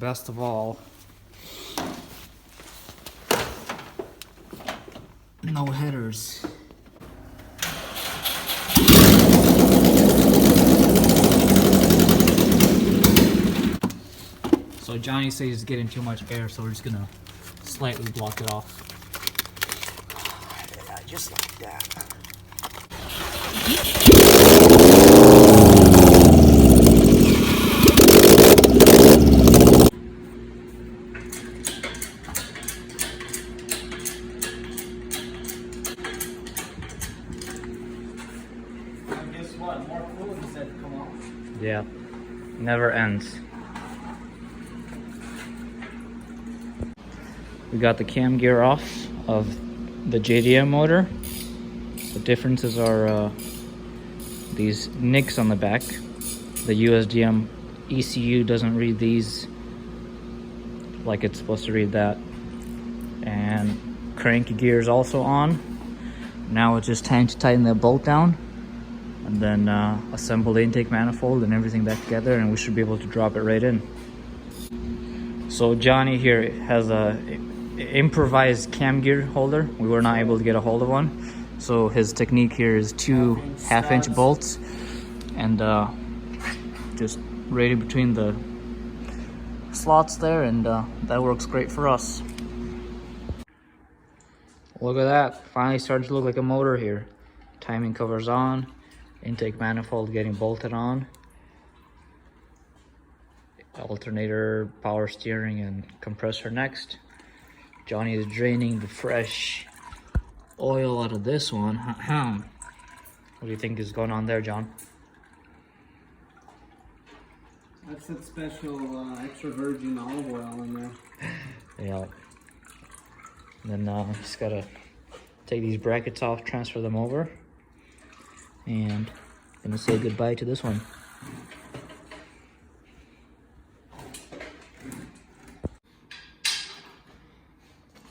best of all, no headers. So Johnny says he's getting too much air, so we're just gonna slightly block it off. Yeah, just like that. Guess what? More fluid said to come off. Yeah, never ends. We got the cam gear off of the JDM motor. The differences are these nicks on the back. The USDM ECU doesn't read these like it's supposed to read that. And crank gear is also on. Now it's just time to tighten that bolt down and then assemble the intake manifold and everything back together, and we should be able to drop it right in. So Johnny here has a improvised cam gear holder. We were not able to get a hold of one, so his technique here is 2 half-inch bolts and just right in between the slots there, and that works great for us. Look at that, finally starting to look like a motor here. Timing covers on, intake manifold getting bolted on, alternator, power steering, and compressor next. Johnny is draining the fresh oil out of this one. What do you think is going on there, John? That's that special extra virgin olive oil in there. Yeah. And then just gotta take these brackets off, transfer them over, and gonna say goodbye to this one.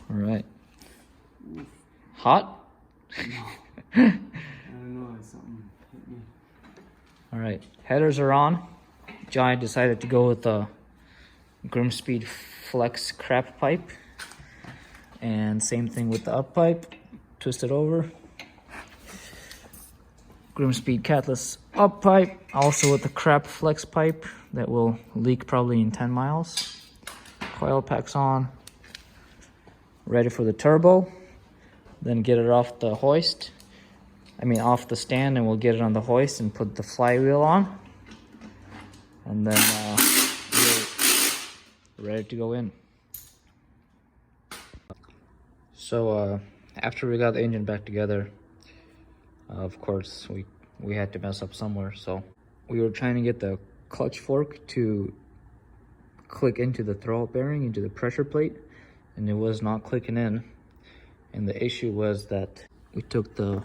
All right. Hot? I don't know, something hit me. All right, headers are on. Johnny decided to go with the Grimspeed Flex crap pipe. And same thing with the up pipe. Twist it over. Grimspeed catless up pipe. Also with the crap flex pipe that will leak probably in 10 miles. Coil packs on. Ready for the turbo. Then get it off the hoist. Off the stand, and we'll get it on the hoist and put the flywheel on. And then we're ready to go in. So after we got the engine back together, of course we had to mess up somewhere. So we were trying to get the clutch fork to click into the throwout bearing, into the pressure plate, and it was not clicking in. And the issue was that we took the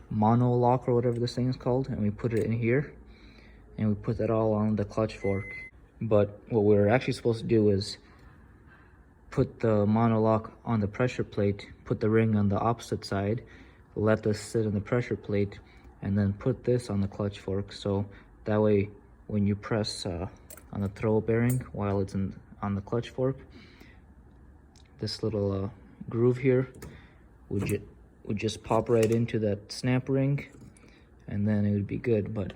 mono lock, or whatever this thing is called, and we put it in here, and we put that all on the clutch fork. But what we were actually supposed to do is put the mono lock on the pressure plate, put the ring on the opposite side, let this sit in the pressure plate, and then put this on the clutch fork. So that way when you press on the throw bearing while it's on the clutch fork, this little groove here would just pop right into that snap ring, and then it would be good. But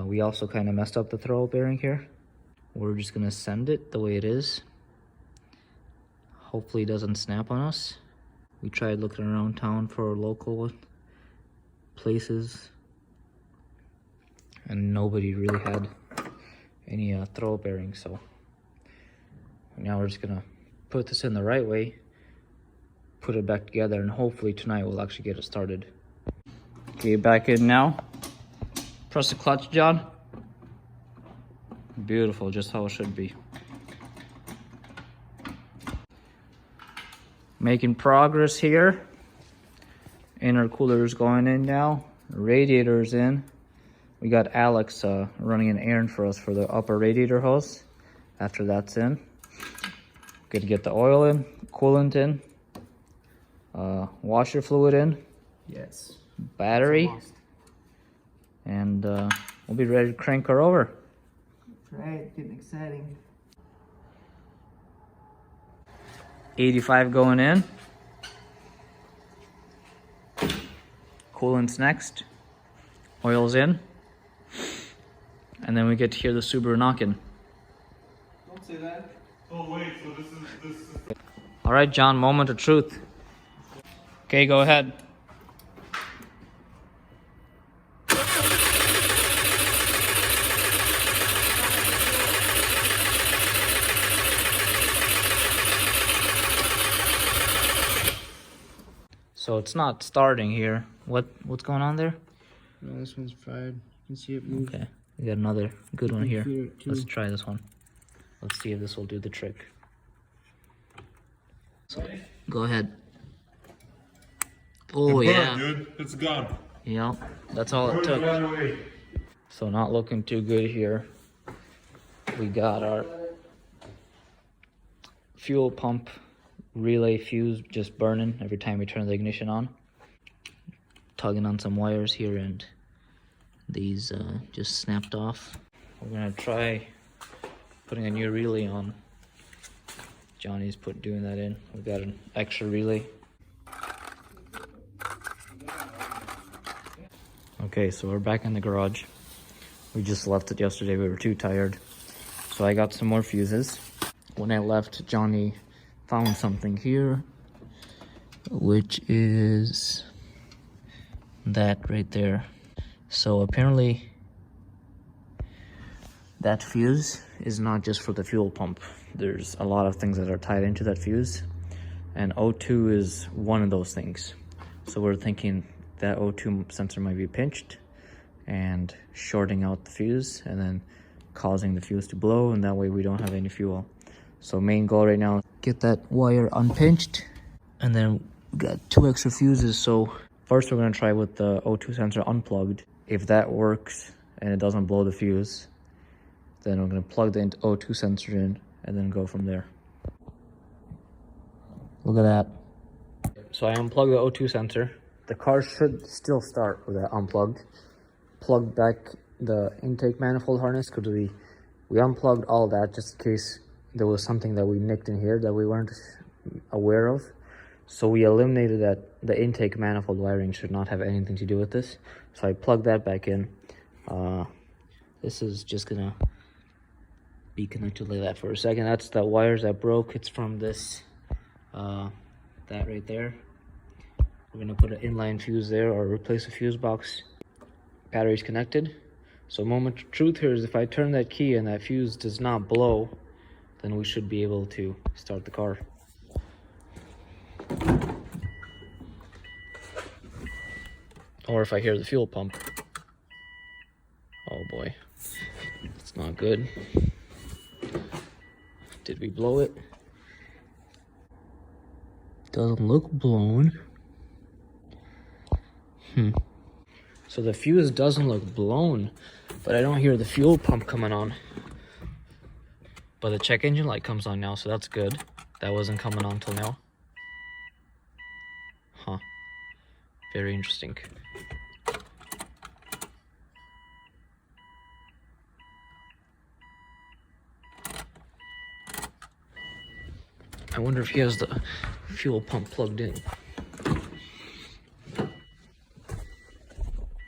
we also kind of messed up the throw bearing here. We're just gonna send it the way it is. Hopefully it doesn't snap on us. We tried looking around town for local places, and nobody really had any throw bearings. So now we're just gonna put this in the right way, put it back together, and hopefully tonight we'll actually get it started. Okay, back in now. Press the clutch, John. Beautiful, just how it should be. Making progress here. Intercooler is going in now. Radiator's in. We got Alex running an errand for us for the upper radiator hose. After that's in, good to get the oil in, coolant in, washer fluid in. Yes. Battery. And we'll be ready to crank her over. That's right, getting exciting. E85 going in. Coolant's next. Oil's in. And then we get to hear the Subaru knocking. Don't say that. Oh wait, so this is... All right, John, moment of truth. Okay, go ahead. So it's not starting here. What's going on there? No, this one's fried. You can see it move. Okay, we got another good one here. Feel it too. Let's try this one. Let's see if this will do the trick. So, go ahead. Oh yeah. Dude, it's gone. Yeah, that's all it took. So not looking too good here. We got our fuel pump relay fuse just burning every time we turn the ignition on. Tugging on some wires here and these just snapped off. We're gonna try putting a new relay on. Johnny's doing that in. We've got an extra relay. Okay, so we're back in the garage. We just left it yesterday, we were too tired. So I got some more fuses. When I left, Johnny found something here, which is that right there. So apparently that fuse is not just for the fuel pump. There's a lot of things that are tied into that fuse, and O2 is one of those things. So we're thinking that O2 sensor might be pinched and shorting out the fuse and then causing the fuse to blow, and that way we don't have any fuel. So main goal right now, get that wire unpinched, and then we got 2 extra fuses. So first we're gonna try with the O2 sensor unplugged. If that works and it doesn't blow the fuse, then we're gonna plug the O2 sensor in and then go from there. Look at that. So I unplugged the O2 sensor. The car should still start with that unplugged. Plugged back the intake manifold harness because we unplugged all that just in case there was something that we nicked in here that we weren't aware of. So we eliminated that the intake manifold wiring should not have anything to do with this. So I plugged that back in. This is just gonna be connected like that for a second. That's the wires that broke. It's from this, that right there. We're gonna put an inline fuse there or replace a fuse box. Battery's connected. So moment of truth here is if I turn that key and that fuse does not blow, then we should be able to start the car. Or if I hear the fuel pump. Oh boy, it's not good. Did we blow it? Doesn't look blown. So the fuse doesn't look blown, but I don't hear the fuel pump coming on. But the check engine light comes on now, so that's good. That wasn't coming on till now. Huh. Very interesting. I wonder if he has the fuel pump plugged in.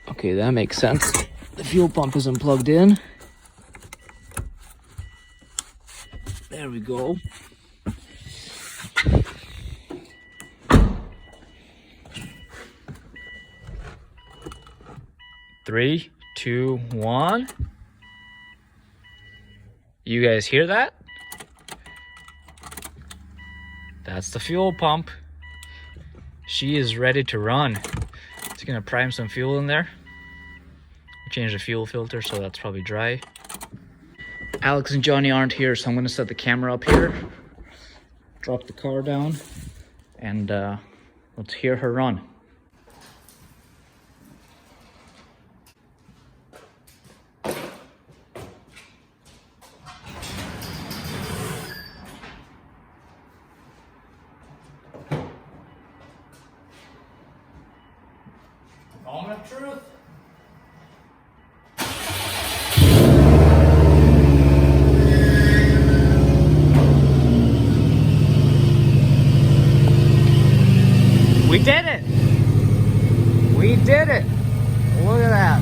Okay, that makes sense. The fuel pump isn't plugged in. There we go. Three, two, one. You guys hear that? That's the fuel pump. She is ready to run. It's gonna prime some fuel in there. Change the fuel filter, so that's probably dry. Alex and Johnny aren't here, so I'm gonna set the camera up here, drop the car down, and let's hear her run. Moment of truth. We did it! We did it! Look at that.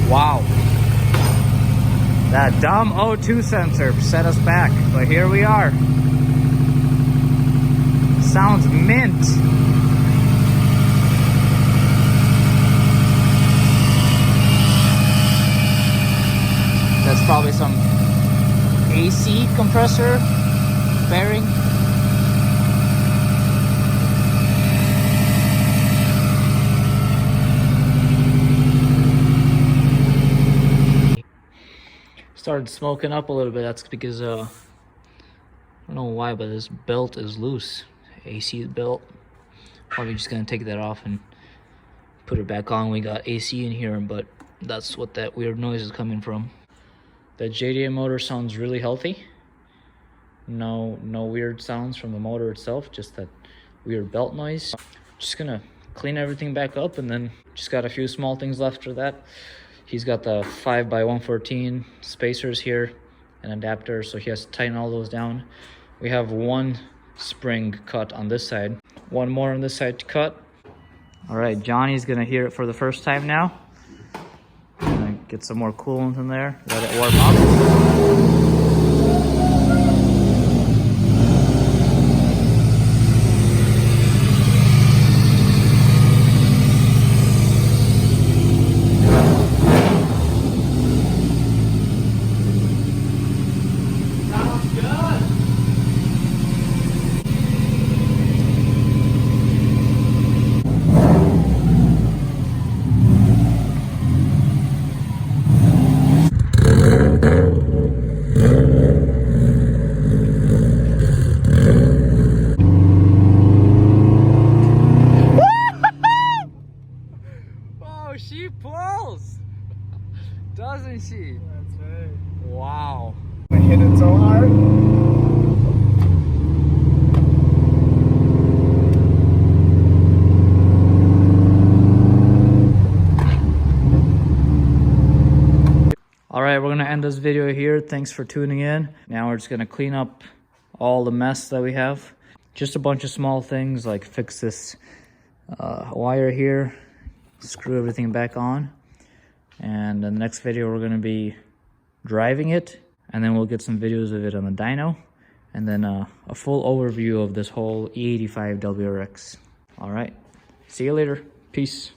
Wow. That dumb O2 sensor set us back, but here we are. Sounds mint. That's probably some AC compressor bearing. Started smoking up a little bit. That's because I don't know why, but this belt is loose. AC belt. Probably just gonna take that off and put it back on. We got AC in here, but that's what that weird noise is coming from. The JDM motor sounds really healthy. No weird sounds from the motor itself, just that weird belt noise. Just gonna clean everything back up, and then just got a few small things left for that. He's got the 5x114 spacers here, an adapter, so he has to tighten all those down. We have one spring cut on this side, one more on this side to cut. All right, Johnny's gonna hear it for the first time now. Gonna get some more coolant in there, let it warm up. She pulls, doesn't she? That's right. Wow. I hit it so hard. All right, we're gonna end this video here. Thanks for tuning in. Now we're just gonna clean up all the mess that we have. Just a bunch of small things like fix this wire here, screw everything back on, and in the next video we're going to be driving it, and then we'll get some videos of it on the dyno, and then a full overview of this whole E85 WRX. All right, see you later. Peace.